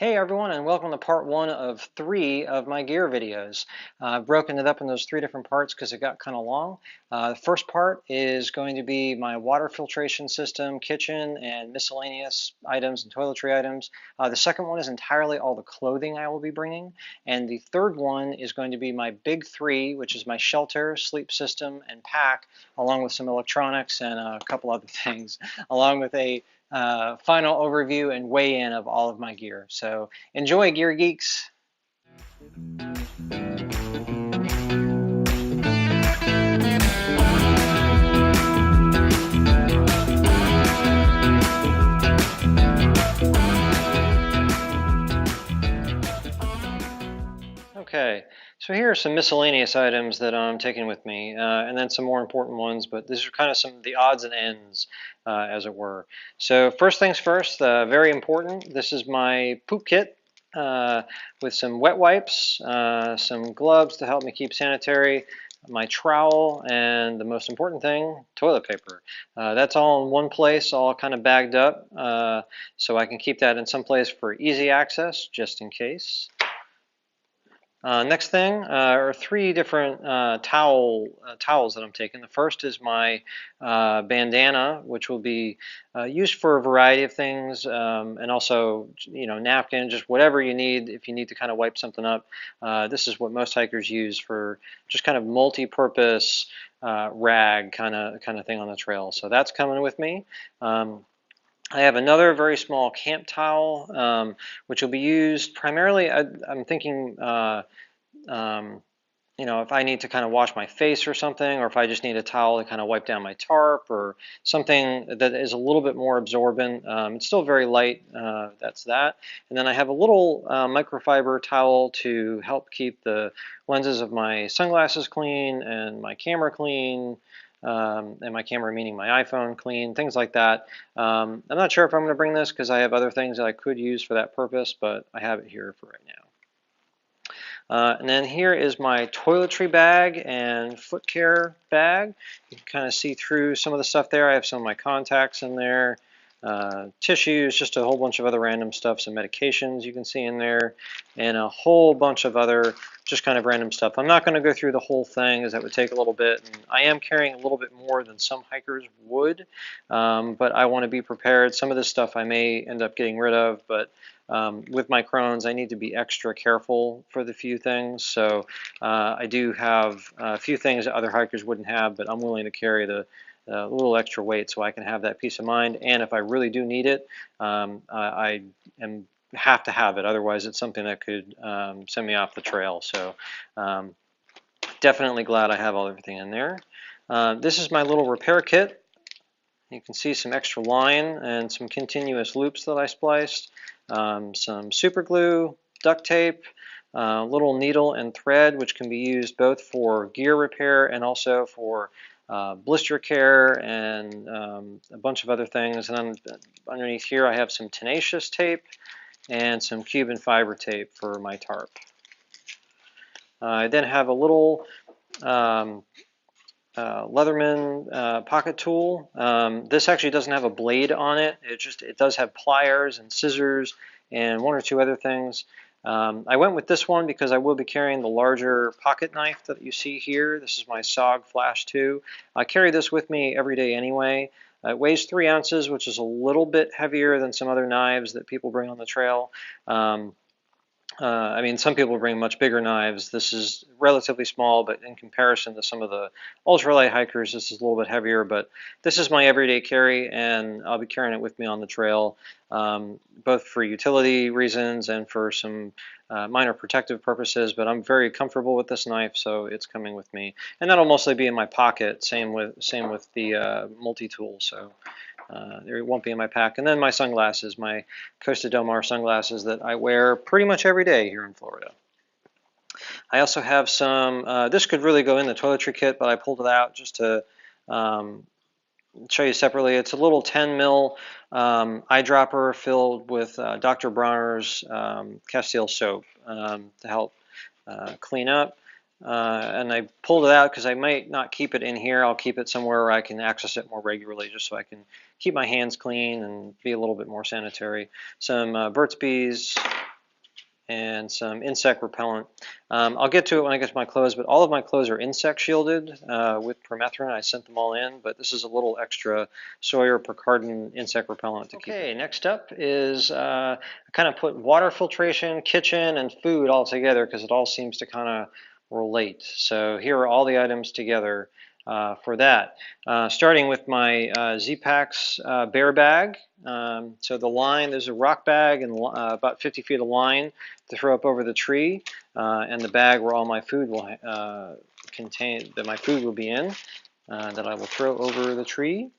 Hey everyone, and welcome to part one of 3 of my gear videos. I've broken it up in those 3 different parts because it got kind of long. The first part is going to be my water filtration system, kitchen, and miscellaneous items and toiletry items. The second one is entirely all the clothing I will be bringing. And the third one is going to be my big 3, which is my shelter, sleep system, and pack, along with some electronics and a couple other things, along with a final overview and weigh-in of all of my gear. So enjoy, Gear Geeks. Okay, so here are some miscellaneous items that I'm taking with me, and then some more important ones, but these are kind of some of the odds and ends, as it were. So first things first, very important, this is my poop kit with some wet wipes, some gloves to help me keep sanitary, my trowel, and the most important thing, toilet paper. That's all in one place, all kind of bagged up, so I can keep that in some place for easy access, just in case. Next thing are 3 different towels that I'm taking. The first is my bandana, which will be used for a variety of things, and also, napkin, just whatever you need if you need to kind of wipe something up. This is what most hikers use for just kind of multi-purpose rag kind of thing on the trail. So that's coming with me. I have another very small camp towel, which will be used primarily, I'm thinking, if I need to kind of wash my face or something, or if I just need a towel to kind of wipe down my tarp or something that is a little bit more absorbent. It's still very light, that's that. And then I have a little microfiber towel to help keep the lenses of my sunglasses clean and my camera clean. And my camera meaning my iPhone clean, things like that. I'm not sure if I'm going to bring this because I have other things that I could use for that purpose, but I have it here for right now. And then here is my toiletry bag and foot care bag. You can kind of see through some of the stuff there. I have some of my contacts in there. Tissues, just a whole bunch of other random stuff, some medications you can see in there, and a whole bunch of other just kind of random stuff. I'm not going to go through the whole thing as that would take a little bit, and I am carrying a little bit more than some hikers would, but I want to be prepared. Some of this stuff I may end up getting rid of, but with my Crohn's, I need to be extra careful for the few things, so I do have a few things that other hikers wouldn't have, but I'm willing to carry a little extra weight so I can have that peace of mind. And if I really do need it, I have to have it. Otherwise, it's something that could send me off the trail. So definitely glad I have everything in there. This is my little repair kit. You can see some extra line and some continuous loops that I spliced. Some super glue, duct tape, little needle and thread, which can be used both for gear repair and also for blister care and a bunch of other things. And then underneath here I have some tenacious tape and some Cuban fiber tape for my tarp. I then have a little Leatherman pocket tool. This actually doesn't have a blade on it. It does have pliers and scissors and 1 or 2 other things. I went with this one because I will be carrying the larger pocket knife that you see here. This is my SOG Flash 2. I carry this with me every day anyway. It weighs 3 ounces, which is a little bit heavier than some other knives that people bring on the trail. I mean, some people bring much bigger knives. This is relatively small, but in comparison to some of the ultralight hikers, this is a little bit heavier. But this is my everyday carry, and I'll be carrying it with me on the trail, both for utility reasons and for some minor protective purposes. But I'm very comfortable with this knife, so it's coming with me. And that'll mostly be in my pocket. Same with the multi-tool. So. There won't be in my pack. And then my sunglasses, my Costa Del Mar sunglasses that I wear pretty much every day here in Florida. I also have some, this could really go in the toiletry kit, but I pulled it out just to show you separately. It's a little 10 mil eyedropper filled with Dr. Bronner's Castile soap to help clean up. And I pulled it out because I might not keep it in here. I'll keep it somewhere where I can access it more regularly, just so I can keep my hands clean and be a little bit more sanitary. Some Burt's Bees and some insect repellent. I'll get to it when I get to my clothes, but all of my clothes are insect shielded with permethrin. I sent them all in, but this is a little extra Sawyer Picardan insect repellent to keep. Okay, next up is I kind of put water filtration, kitchen, and food all together because it all seems to kind of relate. So here are all the items together for that. Starting with my Z-Packs bear bag. So the line, there's a rock bag and about 50 feet of line to throw up over the tree, and the bag where all my food will that my food will be in, that I will throw over the tree.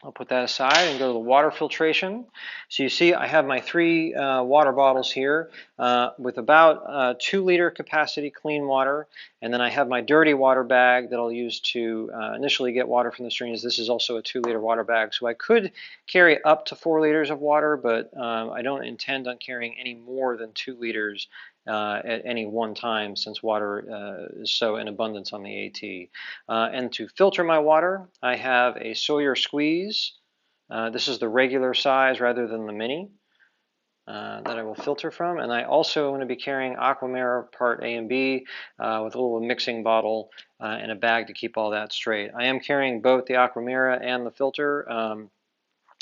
I'll put that aside and go to the water filtration. So you see I have my 3 water bottles here with about 2-liter capacity clean water, and then I have my dirty water bag that I'll use to initially get water from the streams. This is also a 2-liter water bag, so I could carry up to 4 liters of water, but I don't intend on carrying any more than 2 liters at any one time, since water is so in abundance on the AT. And to filter my water, I have a Sawyer squeeze. This is the regular size rather than the mini that I will filter from. And I also am going to be carrying Aquamera Part A and B with a little mixing bottle and a bag to keep all that straight. I am carrying both the Aquamera and the filter.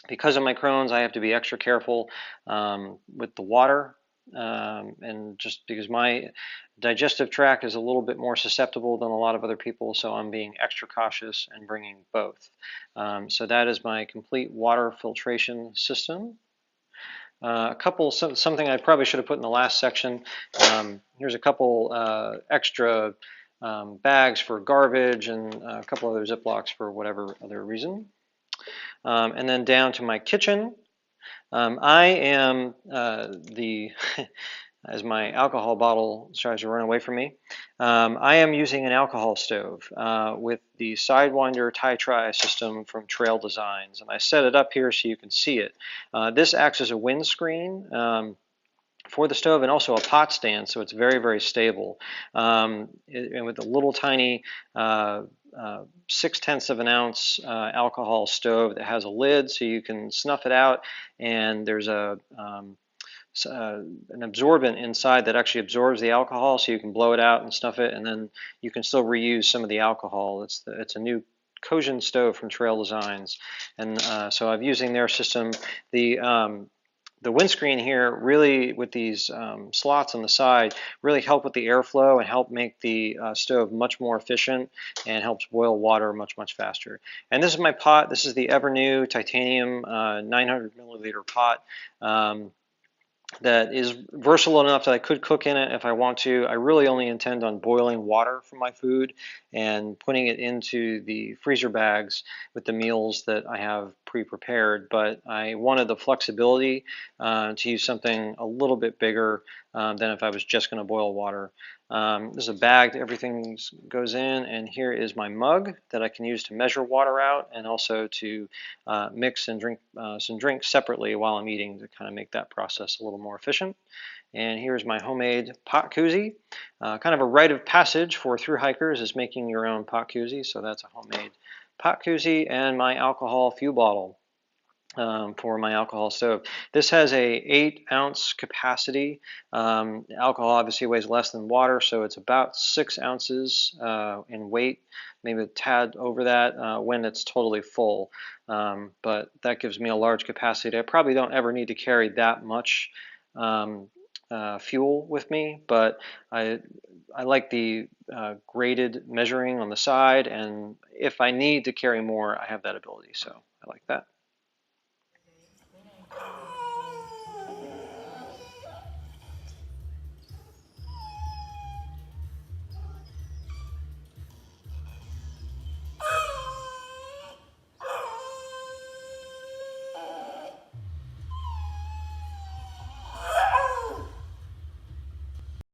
Because of my Crohn's, I have to be extra careful with the water. And just because my digestive tract is a little bit more susceptible than a lot of other people, so I'm being extra cautious and bringing both. So that is my complete water filtration system. Something I probably should have put in the last section. Here's a couple extra bags for garbage and a couple other Ziplocs for whatever other reason. And then down to my kitchen. I am as my alcohol bottle tries to run away from me, I am using an alcohol stove with the Sidewinder tie-try system from Trail Designs. And I set it up here so you can see it. This acts as a windscreen for the stove and also a pot stand, so it's very, very stable. And with a little tiny 0.6 of an ounce alcohol stove that has a lid so you can snuff it out, and there's an absorbent inside that actually absorbs the alcohol, so you can blow it out and snuff it, and then you can still reuse some of the alcohol. It's a new Kojin stove from Trail Designs, and so I'm using their system. The windscreen here really, with these slots on the side, really help with the airflow and help make the stove much more efficient and helps boil water much, much faster. And this is my pot. This is the Evernew titanium 900 milliliter pot. That is versatile enough that I could cook in it if I want to. I really only intend on boiling water for my food and putting it into the freezer bags with the meals that I have pre-prepared, but I wanted the flexibility to use something a little bit bigger than if I was just going to boil water. There's a bag that everything goes in, and here is my mug that I can use to measure water out and also to mix and drink some drinks separately while I'm eating to kind of make that process a little more efficient. And here's my homemade pot koozie. Kind of a rite of passage for thru hikers is making your own pot koozie, so that's a homemade pot koozie, and my alcohol fuel bottle. For my alcohol stove. This has a 8-ounce capacity. Alcohol obviously weighs less than water, so it's about 6 ounces in weight, maybe a tad over that when it's totally full. But that gives me a large capacity. I probably don't ever need to carry that much fuel with me, but I like the graded measuring on the side, and if I need to carry more, I have that ability, so I like that.